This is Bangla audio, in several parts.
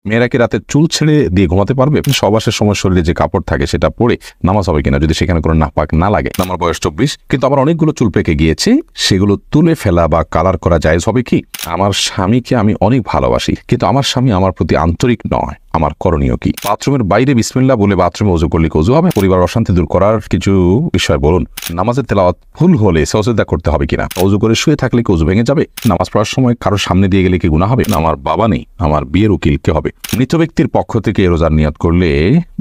মেয়েরা কি রাতে চুল ছেড়ে দিয়ে ঘুমাতে পারবে? সহবাসের সময় শরীরে যে কাপড় থাকে সেটা পরে নামাজ হবে কিনা যদি সেখানে কোনো নাপাক না লাগে? আমার বয়স 24, কিন্তু আমার অনেকগুলো চুল পেকে গিয়েছে, সেগুলো তুলে ফেলা বা কালার করা জায়েজ হবে কি? আমার স্বামীকে আমি অনেক ভালোবাসি, কিন্তু আমার স্বামী আমার প্রতি আন্তরিক নয়, আমার করণীয় কি? বাথরুমের বাইরে বিসমিল্লাহ বলে বাথরুমে ওযু করলে ওযু হবে? পরিবার অশান্তি দূর করার কিছু বিষয় বলুন। নামাজের তেলাওয়াত ভুল হলে সাজদা করতে হবে কিনা? ওযু করে শুয়ে থাকলে কি ওযু ভেঙে যাবে? নামাজ পড়ার সময় কারো সামনে দিয়ে গেলে কি গুনাহ হবে? আমার বাবা নেই, আমার বিয়ের উকিল কে হবে? মৃত ব্যক্তির পক্ষ থেকে রোজার নিয়ত করলে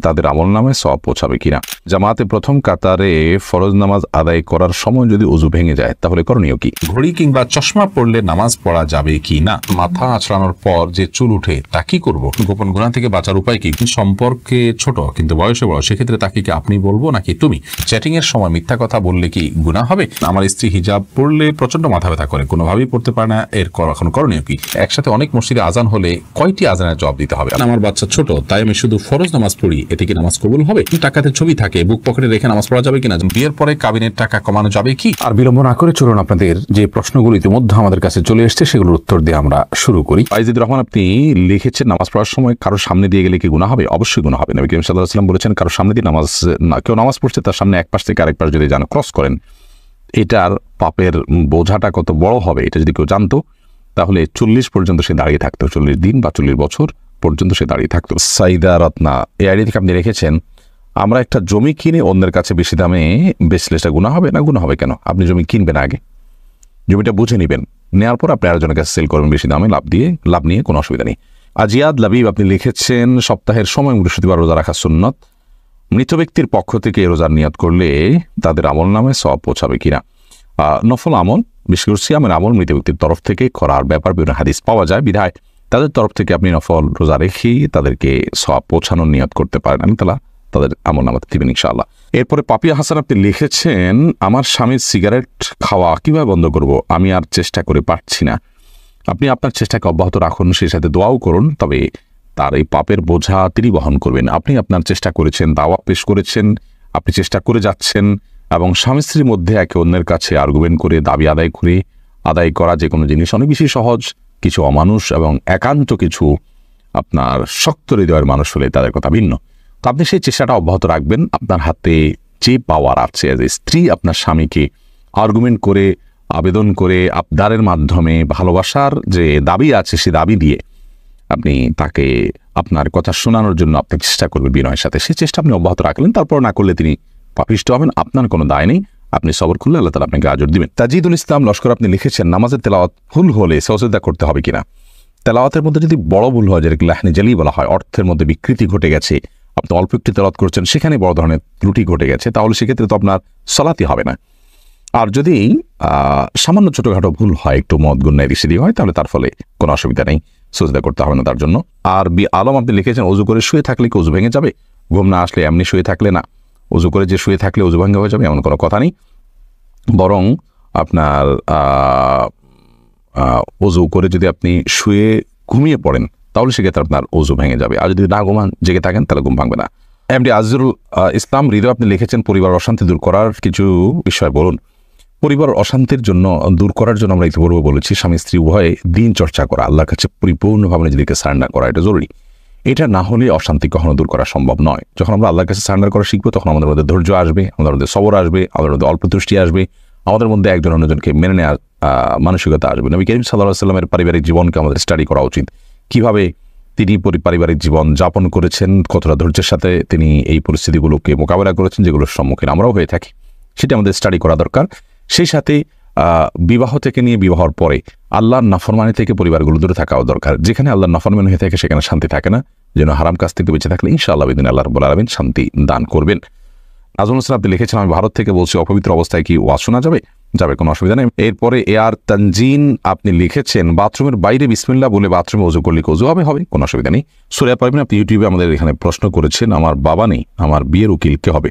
তাদের আমলনামায় সওয়াব পৌঁছাবে কিনা? জামাতে প্রথম কাতারে ফরজ নামাজ আদায় করার সময় যদি ওযু ভেঙে যায় তাহলে করণীয় কি? ঘড়ি কিংবা চশমা পরলে নামাজ পড়া যাবে কি না? মাথা আঁচড়ানোর পর যে চুল উঠে তা কি করব? গোপন গুনাহ থেকে বাঁচার উপায় কি? সম্পর্কে ছোট কিন্তু বয়সে বড়, সেক্ষেত্রে তাকে কি আপনি বলবো নাকি তুমি? চ্যাটিং এর সময় মিথ্যা কথা বললে কি গুনাহ হবে? আমার স্ত্রী হিজাব পড়লে প্রচন্ড মাথা ব্যথা করে, কোনোভাবেই পড়তে পারে না, এর এখন করণীয় কি? একসাথে অনেক মসজিদে আজান হলে কয়টি আজানের জবাব দিতে হবে? আমার বাচ্চা ছোট, তাই আমি শুধু ফরজ নামাজ পড়ি, এতে কি নামাজ কবুল হবে? টাকাতে ছবি থাকে, বুক পকেটে রেখে নামাজ পড়া যাবে কিনা? বিয়ের পরে কাবিনের টাকা কমানো যাবে কি? আর বিলম্ব না করে চলুন আপনাদের যে প্রশ্নগুলো ইতিমধ্যে আমাদের কাছে চলে এসেছে সেগুলোর উত্তর দিয়ে আমরা শুরু করি। আইজিদুর রহমান, আপনি লিখেছেন নামাজ পড়ার সময় কারো সামনে দিয়ে গেলে কি গুনাহ হবে? অবশ্যই গুনাহ হবে। নবী করিম সাল্লাল্লাহু আলাইহি ওয়াসাল্লাম বলেছেন, কারো সামনে দিয়ে কেউ নামাজ পড়ছে, তার সামনে এক পাশ থেকে আরেক পাশ যদি যান ক্রস করেন, এটার পাপের বোঝাটা কত বড় হবে এটা যদি কেউ জানতো তাহলে 40 পর্যন্ত সে দাঁড়িয়ে থাকতো, 40 দিন বা 40 বছর পর্যন্ত সে দাঁড়িয়ে থাকতো। সাইদা রত্না এই আইডি থেকে আপনি রেখেছেন, আমরা একটা জমি কিনে অন্যের কাছে বেশি দামে বেচলে সেটা গুনাহ হবে না? গুনাহ হবে কেন? আপনি জমি কিনবেন, আগে জমিটা বুঝে নেবেন, নেওয়ার পর আপনি আরেকজনের কাছে সেল করবেন বেশি দামে, লাভ নিয়ে কোনো অসুবিধা নেই। আজিয়াদ লাবিব আপনি লিখেছেন, সপ্তাহের সময় বৃহস্পতিবার রোজা রাখা সুন্নত, মৃত ব্যক্তির পক্ষ থেকে রোজার নিয়ত করলে তাদের আমল নামে সওয়াব পৌঁছাবে কিনা? নফল আমল, বিশেষ করে সিয়ামের আমল মৃত ব্যক্তির তরফ থেকে করার ব্যাপার বিভিন্ন হাদিস পাওয়া যায়, বিধায় তাদের তরফ থেকে আপনি নফল রোজা রেখেই তাদেরকে সওয়াব পৌঁছানোর নিয়ত করতে পারেন, আমি তাহলে তাদের আমল নামাতে দিবেন ইনশাআল্লাহ। এরপরে পাপিয়া হাসান আপনি লিখেছেন, আমার স্বামীর সিগারেট খাওয়া কিভাবে বন্ধ করব? আমি আর চেষ্টা করে পারছি না। আপনি আপনার চেষ্টাকে অব্যাহত রাখুন, সেই সাথে দোয়াও করুন, তবে তার এই পাপের বোঝা তিনি বহন করবেন। আপনি আপনার চেষ্টা করেছেন, দাওয়া পেশ করেছেন, আপনি চেষ্টা করে যাচ্ছেন, এবং স্বামী স্ত্রীর মধ্যে একে অন্যের কাছে আর্গুমেন্ট করে দাবি আদায় করা যে কোনো জিনিস অনেক বেশি সহজ। কিছু অমানুষ এবং একান্ত কিছু আপনার শক্ত হৃদয়ের মানুষ হলে তাদের কথা ভিন্ন। তো আপনি সেই চেষ্টাটা অব্যাহত রাখবেন। আপনার হাতে যে পাওয়ার আছে এজ এ স্ত্রী, আপনার স্বামীকে আর্গুমেন্ট করে, আবেদন করে, আবদারের মাধ্যমে, ভালোবাসার যে দাবি আছে সে দাবি দিয়ে আপনি তাকে আপনার কথা শোনানোর জন্য আপনি চেষ্টা করবেন বিনয়ের সাথে। সেই চেষ্টা আপনি অব্যাহত রাখলেন, তারপর না করলে তিনি পাপিষ্ট হবেন, আপনার কোনো দায় নেই, আপনি সবর করলে আল্লাহ তাআলা আপনাকে আজর দিবেন। তাজিদুল ইসলাম লস্কর আপনি লিখেছেন, নামাজের তেলাওয়াত ভুল হলে সাজদা করতে হবে কিনা? তেলাওয়াতের মধ্যে যদি বড় ভুল হয়, যেটাকে লাহনি জালি বলা হয়, অর্থের মধ্যে বিকৃতি ঘটে গেছে, আপনি অল্প একটু তেলাওয়াত করছেন, সেখানে বড় ধরনের ত্রুটি ঘটে গেছে, তাহলে সেক্ষেত্রে তো আপনার সালাতই হবে না। আর যদি সামান্য ছোটখাটো ভুল হয়, একটু মদ গুন্না এদিক হয়, তাহলে তার ফলে কোনো অসুবিধা নেই, সাজদা করতে হবে না তার জন্য। আর বি আলম আপনি লিখেছেন, ওযু করে শুয়ে থাকলে কি ওযু ভেঙে যাবে? ঘুম না আসলে এমনি শুয়ে থাকলে না, ওযু করে যে শুয়ে থাকলে ওযু ভেঙে হয়ে যাবে এমন কোনো কথা নেই, বরং আপনার ওযু করে যদি আপনি শুয়ে ঘুমিয়ে পড়েন তাহলে সেক্ষেত্রে আপনার ওযু ভেঙে যাবে, আর যদি না ঘুমান জেগে থাকেন তাহলে ঘুম ভাঙবে না। এমডি আজিজুল ইসলাম হৃদয় আপনি লিখেছেন, পরিবার অশান্তি দূর করার কিছু বিষয় বলুন। পরিবার অশান্তির জন্য দূর করার জন্য আমরা ইতিপূর্বে বলেছি, স্বামী স্ত্রী উভয়ে দিন চর্চা করা, আল্লাহর কাছে পরিপূর্ণভাবে নিজেদেরকে সারেন্ডার করা, এটা জরুরি। এটা না হলে অশান্তি কখনো দূর করা সম্ভব নয়। যখন আমরা আল্লাহর কাছে সারেন্ডার করা শিখবো, তখন আমাদের মধ্যে ধৈর্য আসবে, আমাদের মধ্যে সবর আসবে, আমাদের মধ্যে অল্পতুষ্টি আসবে, আমাদের মধ্যে একজন অন্যজনকে মেনে নেওয়ার মানসিকতা আসবে। নবী করিম সাল্লাল্লাহু আলাইহি ওয়াসাল্লামের পারিবারিক জীবনকে আমাদের স্টাডি করা উচিত, কিভাবে তিনি পারিবারিক জীবন যাপন করেছেন, কতটা ধৈর্যের সাথে তিনি এই পরিস্থিতিগুলোকে মোকাবেলা করেছেন যেগুলোর সম্মুখীন আমরাও হয়ে থাকি, সেটা আমাদের স্টাডি করা দরকার। সেই সাথে বিবাহ থেকে নিয়ে বিবাহর পরে আল্লাহর নাফরমানি থেকে পরিবারগুলো দূরে থাকাও দরকার। যেখানে আল্লাহর নাফরমানি হয়ে থাকে সেখানে শান্তি থাকে না, যেন হারাম কাজ থেকে বেঁচে থাকলে ইনশাআল্লাহ বিদিন আল্লাহ রাব্বুল আলামিন শান্তি দান করবেন। নাজমুল হোসেন আপনি লিখেছেন, আমি ভারত থেকে বলছি, অপবিত্র অবস্থায় কি ওয়াজ শোনা যাবে? কোনো অসুবিধা নেই। এরপরে এআর তানজিন আপনি লিখেছেন, বাথরুমের বাইরে বিসমিল্লাহ বলে বাথরুমে ওযু করলে ওযু হবে, কোনো অসুবিধা নেই। সূরা পারবেন আপনি ইউটিউবে আমাদের এখানে প্রশ্ন করেছেন, আমার বাবা নেই, আমার বিয়ের উকিল কে হবে?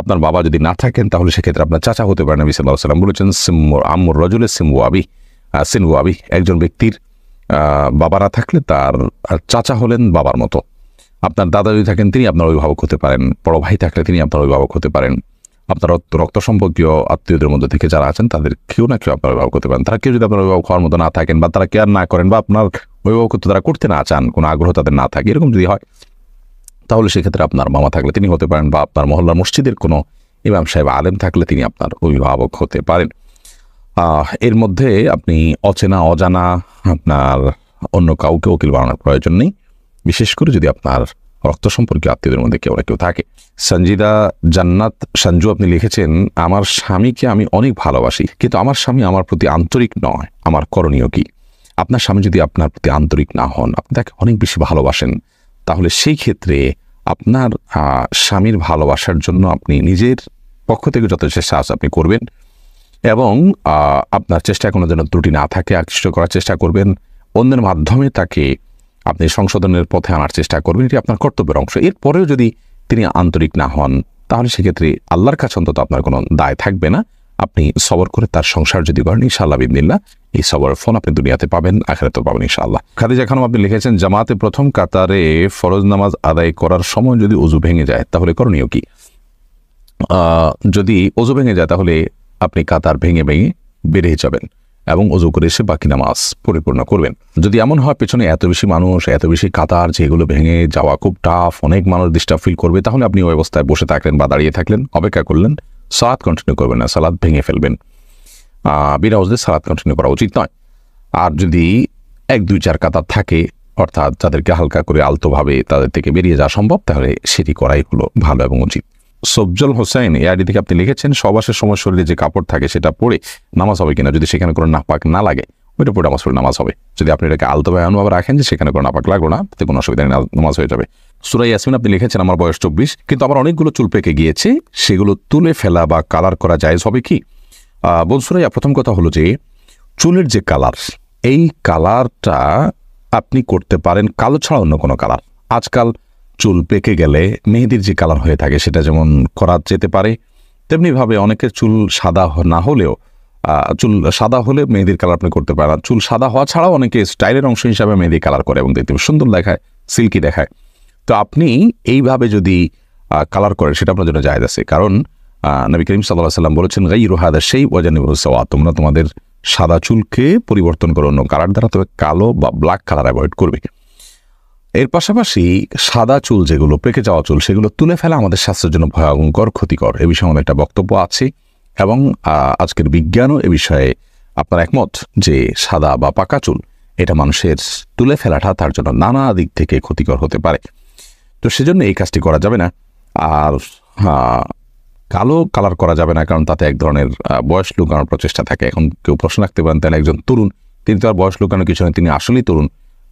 আপনার বাবা যদি না থাকেন তাহলে সেক্ষেত্রে আপনার চাচা হতে পারেন। নবী সাল্লাল্লাহু আলাইহি ওয়াসাল্লাম বলেছেন, আম্মুর রাজুলে সিনু আবি, একজন ব্যক্তির বাবা না থাকলে তার চাচা হলেন বাবার মতো। আপনার দাদা যদি থাকেন তিনি আপনার অভিভাবক হতে পারেন, বড় ভাই থাকলে তিনি আপনার অভিভাবক হতে পারেন, আপনার রক্ত সম্পর্কীয় আত্মীয়দের মধ্যে থেকে যারা আছেন তাদের কেউ না কেউ আপনার অভিভাবক হতে পারেন। তারা কেউ যদি আপনার অভিভাবক হওয়ার মতো না থাকেন, বা তারা কেয়ার না করেন, বা আপনার অভিভাবকত্ব তারা করতে না চান, কোনো আগ্রহ তাদের না থাকে, এরকম যদি হয় তাহলে সেক্ষেত্রে আপনার মামা থাকলে তিনি হতে পারেন, বা আপনার মহল্লার মসজিদের কোনো ইমাম সাহেব আলেম থাকলে তিনি আপনার অভিভাবক হতে পারেন। এর মধ্যে আপনি অচেনা অজানা আপনার অন্য কাউকে উকিল বানানোর প্রয়োজন নেই, বিশেষ করে যদি আপনার রক্ত সম্পর্কীয় আত্মীয়দের মধ্যে কেউ না কেউ থাকে। সঞ্জিদা জান্নাত সঞ্জু আপনি লিখেছেন, আমার স্বামীকে আমি অনেক ভালোবাসি, কিন্তু আমার স্বামী আমার প্রতি আন্তরিক নয়, আমার করণীয় কি? আপনার স্বামী যদি আপনার প্রতি আন্তরিক না হন, আপনি তাকে অনেক বেশি ভালোবাসেন, তাহলে সেই ক্ষেত্রে আপনার স্বামীর ভালোবাসার জন্য আপনি নিজের পক্ষ থেকে যত চেষ্টা আছে আপনি করবেন, এবং আপনার চেষ্টায় কোনো যেন ত্রুটি না থাকে আকৃষ্ট করার চেষ্টা করবেন, অন্যের মাধ্যমে তাকে আপনি সংশোধনের পথে আনার চেষ্টা করবেন, এটি আপনার কর্তব্যের অংশ। এরপরেও যদি তিনি আন্তরিক না হন, তাহলে সেক্ষেত্রে আল্লাহর কাছে অন্তত আপনার কোনো দায় থাকবে না। আপনি সবর করে তার সংসার যদি করেন, ইনশাআল্লাহ বিদিনিল্লাহ এই সবর ফল আপনি দুনিয়াতে পাবেন, আখিরাতেও পাবেন ইনশাআল্লাহ। খাদিজা খানম আপনি লিখেছেন, জামাতে প্রথম কাতারে ফরজ নামাজ আদায় করার সময় যদি ওযু ভেঙে যায় তাহলে করণীয় কি? যদি ওযু ভেঙে যায় তাহলে আপনি কাতার ভেঙে বেরিয়ে যাবেন এবং ওযু করে এসে বাকি নামাজ পরিপূর্ণ করবেন। যদি এমন হয় পেছনে এত বেশি মানুষ, এত বেশি কাতার, যেগুলো ভেঙে যাওয়া খুব টাফ, অনেক মানুষ ডিস্টার্ব ফিল করবে, তাহলে আপনি ওই অবস্থায় বসে থাকলেন বা দাঁড়িয়ে থাকলেন, অপেক্ষা করলেন, সালাত কন্টিনিউ করবেন না, সালাত ভেঙে ফেলবেন। বিনা ওযুতে সালাত কন্টিনিউ করা উচিত নয়। আর যদি 1-2-4 কাতার থাকে, অর্থাৎ যাদেরকে হালকা করে আলতোভাবে তাদের থেকে বেরিয়ে যাওয়া সম্ভব, তাহলে সেটি করাই হলো ভালো এবং উচিত। সবজল হোসেন এআইডি থেকে আপনি লিখেছেন, সহবাসের সময় শরীরে যে কাপড় থাকে সেটা পরে নামাজ হবে কিনা? যদি সেখানে কোনো নাপাক না লাগে ওইটা পরে নামাজ হবে। যদি আপনি এটাকে আলতোভাবে এমনভাবে রাখেন যে সেখানে কোনো নাপাক লাগলো না, তাতে কোনো অসুবিধা নেই, নামাজ হয়ে যাবে। সূরা ইয়াসমিন আপনি লিখেছেন, আমার বয়স 24, কিন্তু আমার অনেকগুলো চুল পেকে গিয়েছে, সেগুলো তুলে ফেলা বা কালার করা জায়েজ হবে কি? বোন সুরাইয়া, প্রথম কথা হলো যে চুলের যে কালার, এই কালারটা আপনি করতে পারেন কালো ছাড়া অন্য কোনো কালার। আজকাল চুল পেকে গেলে মেহেদির যে কালার হয়ে থাকে সেটা যেমন করা যেতে পারে, তেমনিভাবে অনেকের চুল সাদা না হলেও চুল সাদা হলে মেহেদির কালার আপনি করতে পারেন। চুল সাদা হওয়া ছাড়াও অনেকে স্টাইলের অংশ হিসাবে মেহেদি কালার করে এবং দেখতে সুন্দর দেখায়, সিল্কি দেখায়। তো আপনি এইভাবে যদি কালার করেন সেটা আপনার জন্য জায়েজ আছে, কারণ নবী করিম সাল্লাল্লাহু আলাইহি ওয়াসাল্লাম বলেছেন, গায়রু হাদা শাই ওয়াজানিবু সাওয়া, তোমরা তোমাদের সাদা চুলকে পরিবর্তন করো অন্য কালার দ্বারা, তবে কালো বা ব্ল্যাক কালার অ্যাভয়েড করবে। এর পাশাপাশি সাদা চুল যেগুলো পেকে যাওয়া চুল, সেগুলো তুলে ফেলা আমাদের স্বাস্থ্যের জন্য ভয়ঙ্কর ক্ষতিকর। এ বিষয়ে আমাদের একটা বক্তব্য আছে এবং আজকের বিজ্ঞানও এ বিষয়ে আপনার একমত যে সাদা বা পাকা চুল এটা মানুষের তুলে ফেলাটা তার জন্য নানা দিক থেকে ক্ষতিকর হতে পারে। তো সেজন্য এই কাজটি করা যাবে না। আর কালো কালার করা যাবে না, কারণ তাতে এক ধরনের বয়স লুকানোর প্রচেষ্টা থাকে। এখন কেউ প্রশ্ন রাখতে পারেন, তাহলে একজন তরুণ, তিনি তো আর বয়স লুকানোর কিছু নয়, তিনি আসলেই তরুণ,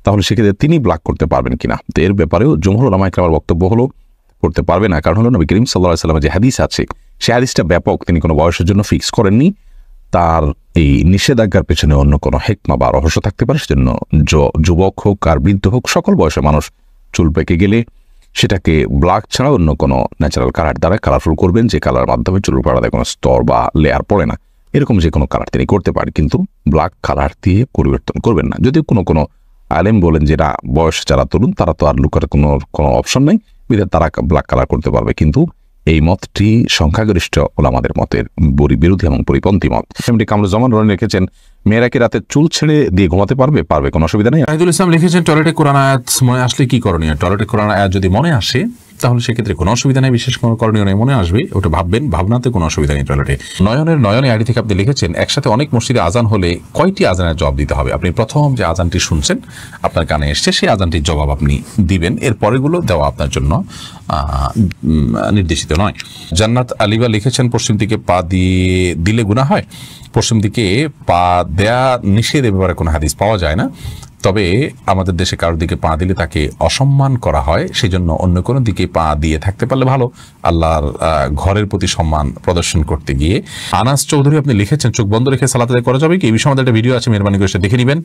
তাহলে সেক্ষেত্রে তিনি ব্ল্যাক করতে পারবেন কিনা? তো এর ব্যাপারেও জমহুর উলামা ইকরামের বক্তব্য হলো করতে পারবে না। কারণ হলো নবী করিম সাল্লাল্লাহু আলাইহি ওয়াসাল্লামের যে হাদিস আছে, সেই হাদিসটা ব্যাপক, তিনি কোনো বয়সের জন্য ফিক্স করেননি। তার এই নিষেধাজ্ঞার পেছনে অন্য কোনো হেকমা বা রহস্য থাকতে পারে। সেজন্য যুবক হোক আর বৃদ্ধ হোক, সকল বয়সের মানুষ চুল পেকে গেলে সেটাকে ব্ল্যাক ছাড়া অন্য কোনো ন্যাচারাল কালার দ্বারা কালারফুল করবেন, যে কালার মাধ্যমে চুলের পাড়াতে কোনো স্তর বা লেয়ার পড়ে না, এরকম যে কোনো কালার তিনি করতে পারেন, কিন্তু ব্ল্যাক কালার দিয়ে পরিবর্তন করবেন না। যদি কোনো আলেম বলেন যে না, বয়স যারা তরুণ তারা তো আর লুকার কোনো অপশন নেই, বিধায় তারা ব্ল্যাক কালার করতে পারবে, কিন্তু এই মতটি সংখ্যাগরিষ্ঠ ওলামাদের মতের বিরোধী এবং পরিপন্থী মত। এমনি কামরুজ্জামান রনি লিখেছেন, মেয়েরা কি রাতে চুল ছেড়ে দিয়ে ঘুমাতে পারবে, কোনো অসুবিধা নেই। আইদুল ইসলাম লিখেছেন, টয়লেটে কোরআন আয়াত মনে আসলে কি করণীয়? টয়লেটে কোরআন আয়াত যদি মনে আসে তাহলে সেক্ষেত্রে কোনো অসুবিধা নেই, বিশেষ কোনো করণীয় নেই, মনে আসবে ওটা ভাববেন, ভাবনাতে কোনো অসুবিধা নেই। টয়লেটে নয়নের আইডি থেকে আপনি লিখেছেন, একসাথে অনেক মসজিদে আজান হলে কয়টি আজানের জবাব দিতে হবে? আপনি প্রথম যে আজানটি শুনছেন আপনার কানে এসছে, সেই আজানটির জবাব আপনি দিবেন, এর পরেগুলো দেওয়া আপনার জন্য নির্দেশিত নয়। জান্নাত আলিবা লিখেছেন, পশ্চিম দিকে পা দিলে গুনাহ হয়? পশ্চিম দিকে পা দেয়া নিষেধ, এ ব্যাপারে কোনো হাদিস পাওয়া যায় না। তবে আমাদের দেশে কারোর দিকে পা দিলে তাকে অসম্মান করা হয়, সেই জন্য অন্য কোনো দিকে পা দিয়ে থাকতে পারলে ভালো, আল্লাহর ঘরের প্রতি সম্মান প্রদর্শন করতে গিয়ে। আনাস চৌধুরী আপনি লিখেছেন, চোখ বন্ধ রেখে সালাত আদায় করা যাবে কি? এই বিষয়ে আমাদের একটা ভিডিও আছে, মেহরবানি করে দেখে নেবেন।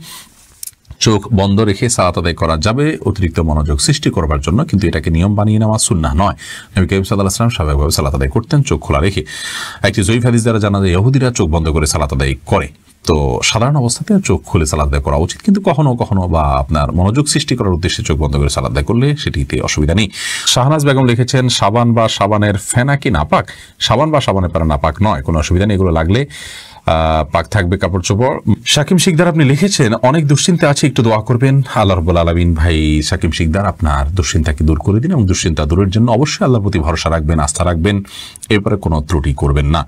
চোখ বন্ধ রেখে সালাত আদায় করা যাবে অতিরিক্ত মনোযোগ সৃষ্টি করবার জন্য, কিন্তু এটাকে নিয়ম বানিয়ে নেওয়া সুন্নাহ নয়। নবী করিম সাল্লাল্লাহু আলাইহি ওয়াসাল্লাম স্বাভাবিকভাবে সালাত আদায় করতেন চোখ খোলা রেখে। একটি জয়ীফ হাদিস দ্বারা জানা যায় ইহুদিরা চোখ বন্ধ করে সালাত আদায় করে। তো সাধারণ অবস্থাতে চোখ খুলে সালাত আদায় করা উচিত, কিন্তু কখনো কখনো বা আপনার মনোযোগ সৃষ্টি করার উদ্দেশ্যে চোখ বন্ধ করে সালাত আদায় করলে সেটিতে অসুবিধা নেই। শাহনাজ বেগম লিখেছেন, সাবান বা সাবানের ফেনা কি নাপাক? সাবান বা সাবানের ফেনা নাপাক নয়, কোনো অসুবিধা নেই। এগুলো লাগলে পাক থাকবে কাপড় চোপড়। শাকিম শিকদার আপনি লিখেছেন অনেক দুশ্চিন্তা আছে, একটু দোয়া করবেন। আল্লাহ রাব্বুল আলামিন ভাই শাকিম শিকদার আপনার দুশ্চিন্তাকে দূর করে দিন এবং দুশ্চিন্তা দূরের জন্য অবশ্যই আল্লাহর প্রতি ভরসা রাখবেন, আস্থা রাখবেন, এরপরে কোনো ত্রুটি করবেন না।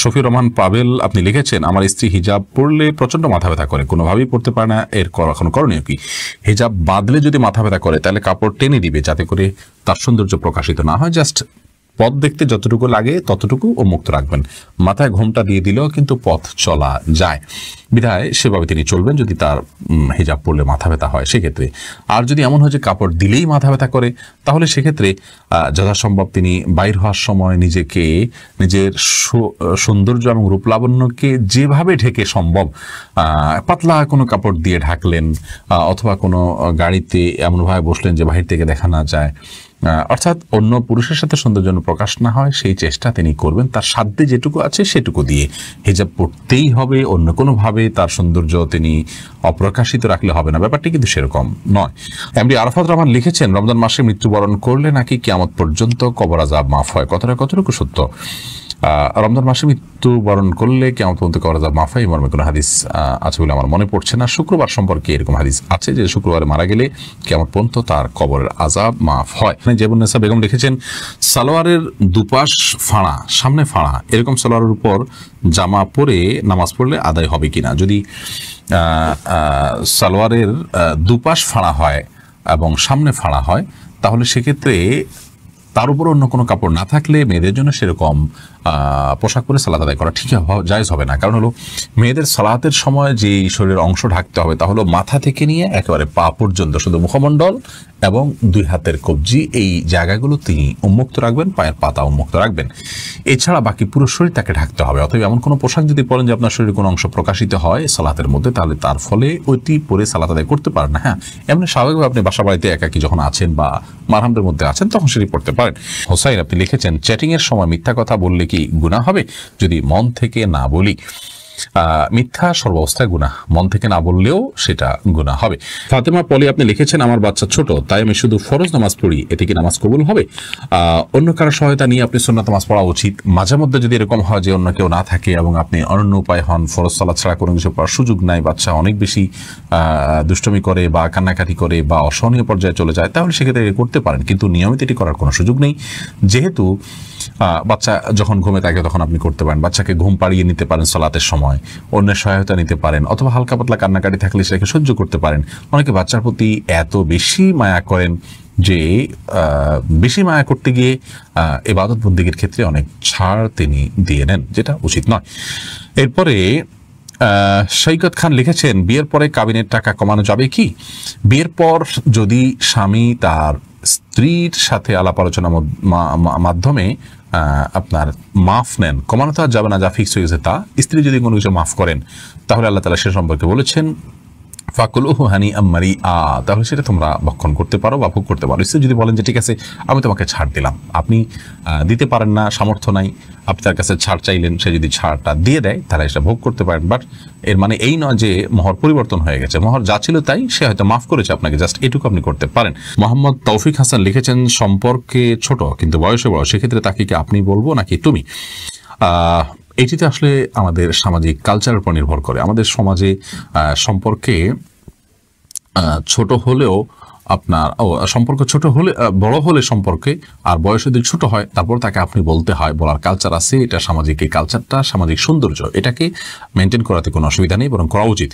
শফিউর রহমান পাবেল আপনি লিখেছেন আমার স্ত্রী হিজাব পরলে প্রচন্ড মাথা ব্যথা করে, কোনোভাবেই পড়তে পারে না, এর কোনো করণীয় কি? হিজাব বাঁধলে যদি মাথা ব্যথা করে তাহলে কাপড় টেনে দিবে যাতে করে তার সৌন্দর্য প্রকাশিত না হয়। জাস্ট পথ দেখতে যতটুকু লাগে ততটুকু উন্মুক্ত রাখবেন, মাথায় ঘোমটা দিয়ে দিলেও কিন্তু পথ চলা যায়, বিধায় সেভাবে তিনি চলবেন যদি তার হিজাব পরলে মাথা ব্যথা হয় সেক্ষেত্রে। আর যদি এমন হয় যে কাপড় দিলেই মাথা ব্যথা করে তাহলে সেক্ষেত্রে যথাসম্ভব তিনি বাইর হওয়ার সময় নিজেকে, নিজের সৌন্দর্য এবং রূপলাবণ্যকে যেভাবে ঢেকে সম্ভব পাতলা কোনো কাপড় দিয়ে ঢাকলেন, অথবা কোনো গাড়িতে এমনভাবে বসলেন যে বাহির থেকে দেখা না যায়, অর্থাৎ অন্য পুরুষের সাথে সৌন্দর্য প্রকাশ না হয় সেই চেষ্টা তিনি করবেন। তার সাধ্যে যেটুকু আছে সেটুকু দিয়ে হিজাব পড়তেই হবে, অন্য কোনোভাবে তার সৌন্দর্য তিনি অপ্রকাশিত রাখলে হবে না, ব্যাপারটি কিন্তু সেরকম নয়। এমডি আরাফাত রহমান লিখেছেন রমজান মাসে মৃত্যুবরণ করলে নাকি কিয়ামত পর্যন্ত কবর আযাব মাফ হয়, কথাটা কতটুকু সত্য? রমজান মাসে মৃত্যুবরণ করলে কিয়ামত পর্যন্ত কবর আযাব মাফ হয়, মর্মে কোনো হাদিস আছে বলে আমার মনে পড়ছে না। শুক্রবার সম্পর্কে এরকম হাদিস আছে যে শুক্রবারে মারা গেলে কিয়ামত পর্যন্ত তার কবরের আযাব মাফ হয়। জেবুন্নেসা বেগম লিখেছেন সালোয়ারের দুপাশ ফাঁড়া, সামনে ফাঁড়া, এরকম সালোয়ারের উপর জামা পরে নামাজ পড়লে আদায় হবে কিনা? যদি সালোয়ারের দুপাশ ফাঁড়া হয় এবং সামনে ফাঁড়া হয় তাহলে সেক্ষেত্রে তার উপর অন্য কোনো কাপড় না থাকলে মেয়েদের জন্য সেরকম পোশাক পরে সালাত আদায় করা ঠিক জায়েজ হবে না। কারণ হলো মেয়েদের সালাতের সময় যে শরীরের অংশ ঢাকতে হবে তা হলো মাথা থেকে নিয়ে একেবারে পা পর্যন্ত, শুধু মুখমণ্ডল এবং দুই হাতের কবজি এই জায়গাগুলো তিনি উন্মুক্ত রাখবেন, পায়ের পাতা উন্মুক্ত রাখবেন, এছাড়া বাকি পুরো শরীর তাকে ঢাকতে হবে। অতএব এমন কোনো পোশাক যদি পরেন যে আপনার শরীরের কোনো অংশ প্রকাশিত হয় সালাতের মধ্যে তাহলে তার ফলে ওইটি পরে সালাত আদায় করতে পারেন না। হ্যাঁ, এমনি স্বাভাবিকভাবে আপনি বাসা বাড়িতে একাকি যখন আছেন বা মারহামদের মধ্যে আছেন তখন সেটি পড়তে পারেন। হোসাইন আপনি লিখেছেন চ্যাটিং এর সময় মিথ্যা কথা বললে কি গুনাহ হবে যদি মন থেকে না বলি? মিথ্যা সর্বাবস্থায় গুনাহ, মন থেকে না বললেও সেটা গুনাহ হবে। ফাতেমা পলি আপনি লিখেছেন আমার বাচ্চা ছোট তাই আমি শুধু ফরজ নামাজ পড়ি, এতে কি নামাজ কবুল হবে? অন্য কারো সহায়তা নিয়ে আপনি সুন্নাত নামাজ পড়া উচিত। মাঝে মধ্যে যদি এরকম হয় যে অন্য কেউ না থাকে এবং আপনি অনন্য উপায় হন, ফরজ সালাত ছাড়া কোনো কিছু পড়ার সুযোগ নাই, বাচ্চা অনেক বেশি দুষ্টমি করে বা কান্নাকাটি করে বা অসহনীয় পর্যায়ে চলে যায়, তাহলে সেক্ষেত্রে করতে পারেন, কিন্তু নিয়মিত এটি করার কোনো সুযোগ নেই। যেহেতু বাচ্চা যখন ঘুমে থাকে তখন আপনি করতে পারেন, বাচ্চাকে ঘুম পাড়িয়ে নিতে পারেন সালাতের সময়, অন্যের সহায়তা নিতে পারেন, অথবা হালকা পাতলা কান্নাকাটি থাকলে সেটাকে সহ্য করতে পারেন। অনেকে বাচ্চার প্রতি এত বেশি মায়া করেন যে বেশি মায়া করতে গিয়ে ইবাদত বন্দেগীর ক্ষেত্রে অনেক ছাড় তিনি দিয়ে নেন, যেটা উচিত নয়। এরপরে সৈকত খান লিখেছেন বিয়ের পরে কাবিনের টাকা কমানো যাবে কি? বিয়ের পর যদি স্বামী তার স্ত্রীর সাথে আলাপ আলোচনার মাধ্যমে আপনার মাফ নেন, কমানো তো আর যাবে না, যা ফিক্স হয়ে গেছে তা। স্ত্রী যদি কোনো কিছু মাফ করেন তাহলে আল্লাহ তাআলা সে সম্পর্কে বলেছেন ফাকুলুহু হানিআম মারিআ, তাহলে সেটা তোমরা ভক্ষণ করতে পারো বা ভোগ করতে পারো। স্ত্রী যদি বলেন যে ঠিক আছে আমি তোমাকে ছাড় দিলাম, আপনি দিতে পারেন না, সামর্থ্য নাই, আপনি তার কাছে ছাড় চাইলেন, সে যদি ছাড়টা দিয়ে দেয় তাহলে সেটা ভোগ করতে পারেন। বাট এর মানে এই নয় যে মোহর পরিবর্তন হয়ে গেছে, মোহর যা ছিল তাই, সে হয়তো মাফ করেছে আপনাকে, জাস্ট এটুকু আপনি করতে পারেন। মোহাম্মদ তৌফিক হাসান লিখেছেন সম্পর্কে ছোট কিন্তু বয়সে বড়, সেক্ষেত্রে তাকে কি আপনি বলবো নাকি তুমি? এটিতে আসলে আমাদের সামাজিক কালচারের উপর নির্ভর করে। আমাদের সমাজে সম্পর্কে ছোট হলেও আপনার সম্পর্ক ছোট হলে বড় হলে সম্পর্কে আর বয়স যদি ছোট হয় তারপর তাকে আপনি বলতে হয়, বলার কালচার আছে, এটা সামাজিক এই কালচারটা, সামাজিক সৌন্দর্য, এটাকে মেনটেন করাতে কোনো অসুবিধা নেই, বরং করা উচিত।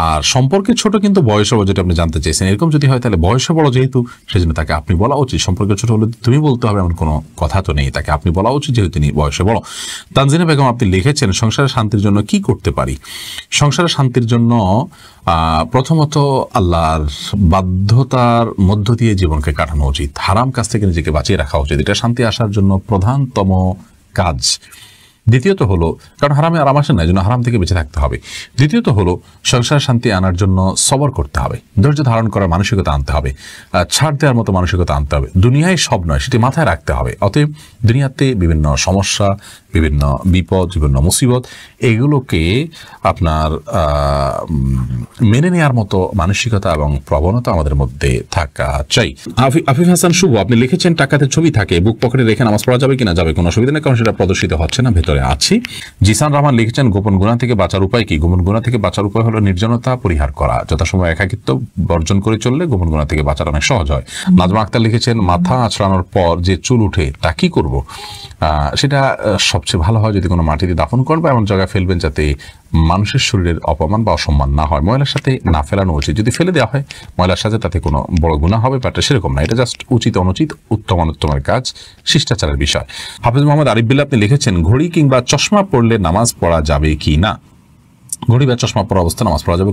আর সম্পর্কে ছোট কিন্তু বয়সে বড়, যেটা আপনি জানতে চেয়েছেন, এরকম যদি হয় তাহলে বয়সে বড় যেহেতু সেজন্য তাকে আপনি বলা উচিত। সম্পর্কে ছোট হলে তুমি বলতে হবে এমন কোনো কথা তো নেই, তাকে আপনি বলা উচিত যেহেতু তিনি বয়সে বড়। তানজিনা বেগম আপনি লিখেছেন সংসারের শান্তির জন্য কি করতে পারি? সংসারের শান্তির জন্য প্রথমত আল্লাহর বাধ্যতার মধ্য দিয়ে জীবনকে কাটানো উচিত, হারাম কাজ থেকে নিজেকে বাঁচিয়ে রাখা উচিত, এটা শান্তি আসার জন্য প্রধানতম কাজ। দ্বিতীয়ত হলো, কারণ হারামে আরাম আসে না, এই জন্য হারাম থেকে বেঁচে থাকতে হবে। দ্বিতীয়ত হলো সংসার শান্তি আনার জন্য সবর করতে হবে, ধৈর্য ধারণ করার মানসিকতা আনতে হবে, ছাড় দেওয়ার মতো মানসিকতা আনতে হবে। দুনিয়ায় সব নয় সেটি মাথায় রাখতে হবে। অতএব দুনিয়াতে বিভিন্ন সমস্যা, বিভিন্ন বিপদ, বিভিন্ন মুসিবত, এগুলোকে আপনার মেনে নেওয়ার মতো মানসিকতা এবং প্রবণতা আমাদের মধ্যে থাকা চাই। আফিফ হাসান শুভ, আপনি লিখেছেন টাকাতে ছবি থাকে, বুক পকেটে রেখে নামাজ পড়া যাবে কিনা? যাবে, কোনো অসুবিধা নেই, কারণ সেটা প্রদর্শিত হচ্ছে না, ভেতরে আছি। জিসান রহমান লিখেছেন গোপন গুনাহ থেকে বাঁচার উপায় কি? গোপন গুনাহ থেকে বাঁচার উপায় হলো নির্জনতা পরিহার করা, যথাসময় একাকিত্ব বর্জন করে চললে গোপন গুনাহ থেকে বাঁচার অনেক সহজ হয়। নাজমা আক্তার লিখেছেন মাথা আঁচড়ানোর পর যে চুল উঠে তা কি করব? সেটা সবচেয়ে ভালো হয় যদি কোনো মাটিতে দাফন করবে, এমন জায়গায় ফেলবেন যাতে মানুষের শরীরের অপমান বা অসম্মান না হয়। ময়লার সাথে না ফেলানো উচিত, যদি ফেলে দেওয়া হয় ময়লার সাথে তাতে কোনো বড় গুনাহ হবে ব্যাপারটা সেরকম না, এটা জাস্ট উচিত অনুচিত, উত্তম অনুত্তমের কাজ, শিষ্টাচারের বিষয়। হাফিজ মোহাম্মদ আরিফ বিল্লাহ, আপনি লিখেছেন ঘড়ি কিংবা চশমা পরলে নামাজ পড়া যাবে কি না? ঘড়ি বা চশমা পরা অবস্থা নামাজ পড়া যাবে।